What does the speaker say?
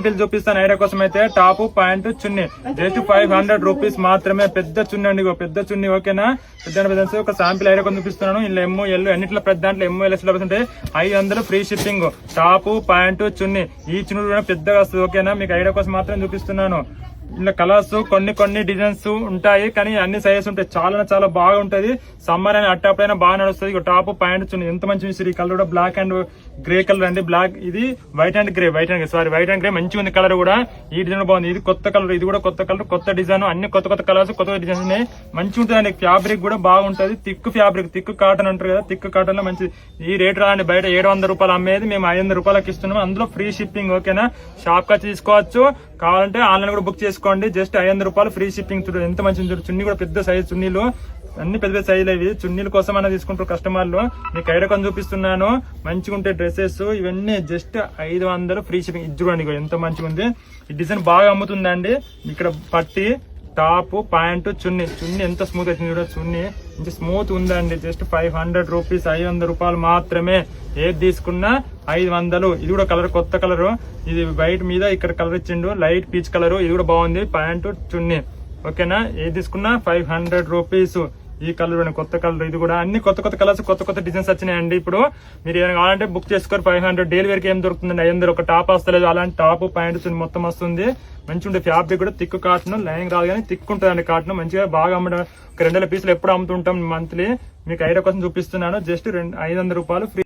Sample చూపిస్తాను idea కోసం అయితే. టాప్ ప్యాంట్ చున్నీ జస్ట్ 500 రూపీస్ మాత్రమే. పెద్ద చున్నీ అండి, పెద్ద చున్నీ. ఓకేనా, పెద్ద ఒక శాంపిల్ ఐడియా కోసం చూపిస్తున్నాను. ఇలా ఎమ్ము ఎల్లు అన్నిట్లో పెద్ద దాంట్లో ML సిలబస్ ఉంటాయి. 500 ఫ్రీ షిప్పింగ్. టాప్ ప్యాంట్ చున్నీ, ఈ చున్నీ కూడా పెద్దగా వస్తుంది. ఓకేనా, మీకు ఐడియా కోసం మాత్రం చూపిస్తున్నాను. ఇలా కలర్స్ కొన్ని డిజైన్స్ ఉంటాయి, కానీ అన్ని సైజెస్ ఉంటాయి. చాలా బాగా ఉంటది. సమ్మర్ అయినా అట్టప్పుడైనా బాగా నడుస్తుంది. టాప్ ప్యాంట్ చున్నీ ఎంత మంచి ఈ కలర్ కూడా బ్లాక్ అండ్ గ్రే కలర్ అండి. బ్లాక్ ఇది వైట్ అండ్ గ్రే మంచిగా ఉంది కలర్ కూడా. ఈ డిజైన్ బాగుంది. ఇది కొత్త కలర్, ఇది కూడా కొత్త కలర్, కొత్త డిజైన్. అన్ని కొత్త కలర్స్, కొత్త డిజైన్స్ ఉన్నాయి. మంచిగా ఉంటుంది. ఫ్యాబ్రిక్ కూడా బాగుంటది. థిక్ ఫ్యాబ్రిక్, థిక్ కాటన్ అంటారు కదా, థిక్ కాటన్ లో మంచి. ఈ రేట్ రాండి, బయట 700 రూపాయలు అమ్మేది మేము 500 రూపాయలకి ఇస్తున్నాము. అందులో ఫ్రీ షిప్పింగ్. ఓకేనా, షాప్ కి తీసుకోవచ్చు, కావాలంటే ఆన్లైన్ కూడా బుక్ చేసుకోండి. జస్ట్ 500 రూపాయలు ఫ్రీ షిప్పింగ్. చూడండి ఎంత మంచి చున్నీ కూడా పెద్ద సైజ్ చున్నీలు, అన్ని పెద్ద సైజులు. ఇవి చున్నీల కోసం అన్న తీసుకుంటారు కస్టమర్లు. మీకు ఐడియా కొంచెం చూపిస్తున్నాను. మంచిగా ఉంటాయి డ్రెస్సెస్ ఇవన్నీ. Just 500 free shipping. ఇది చూడండి ఎంత మంచిగా ఉంది. ఈ డిజైన్ బాగా అమ్ముతుందండి. ఇక్కడ పట్టి టాప్ ప్యాంటు చున్నీ ఎంత స్మూత్ అవుతుంది చూడండి. చున్నీ ఇంత స్మూత్ ఉందండి. జస్ట్ 500 రూపీస్, 500 రూపాయలు మాత్రమే. ఏది తీసుకున్నా 500. ఇది కూడా కలర్, కొత్త కలర్. ఇది వైట్ మీద ఇక్కడ కలర్ ఇచ్చిండు, లైట్ పీచ్ కలర్. ఇది కూడా బాగుంది. ప్యాంటు చున్నీ. ఓకేనా, ఏది తీసుకున్నా 500 రూపీస్. ఈ కలర్ కొత్త కలర్. ఇది కూడా అన్ని కొత్త కలర్స్, కొత్త డిజైన్స్ వచ్చినాయండి. ఇప్పుడు మీరు ఏమైనా కావాలంటే బుక్ చేసుకోరు. 500 డైలీ వేర్కి ఏం దొరుకుతుందండి. 500 ఒక టాప్ వస్తలేదు, అలాంటి టాప్ ప్యాంట్ మొత్తం వస్తుంది. మంచిగా ఉంటే ఫ్యాబ్రిక్ కూడా థిక్ కాటన్, లైనింగ్ రాదు కానీ థిక్ ఉంటుందండి కాటన్. మంచిగా బాగా అమ్మడం. ఒక 200 పీసులు ఎప్పుడు అమ్ముతుంటాం మంత్లీ. మీకు ఐడియా కోసం చూపిస్తున్నాను. జస్ట్ 500 రూపాయలు ఫ్రీ.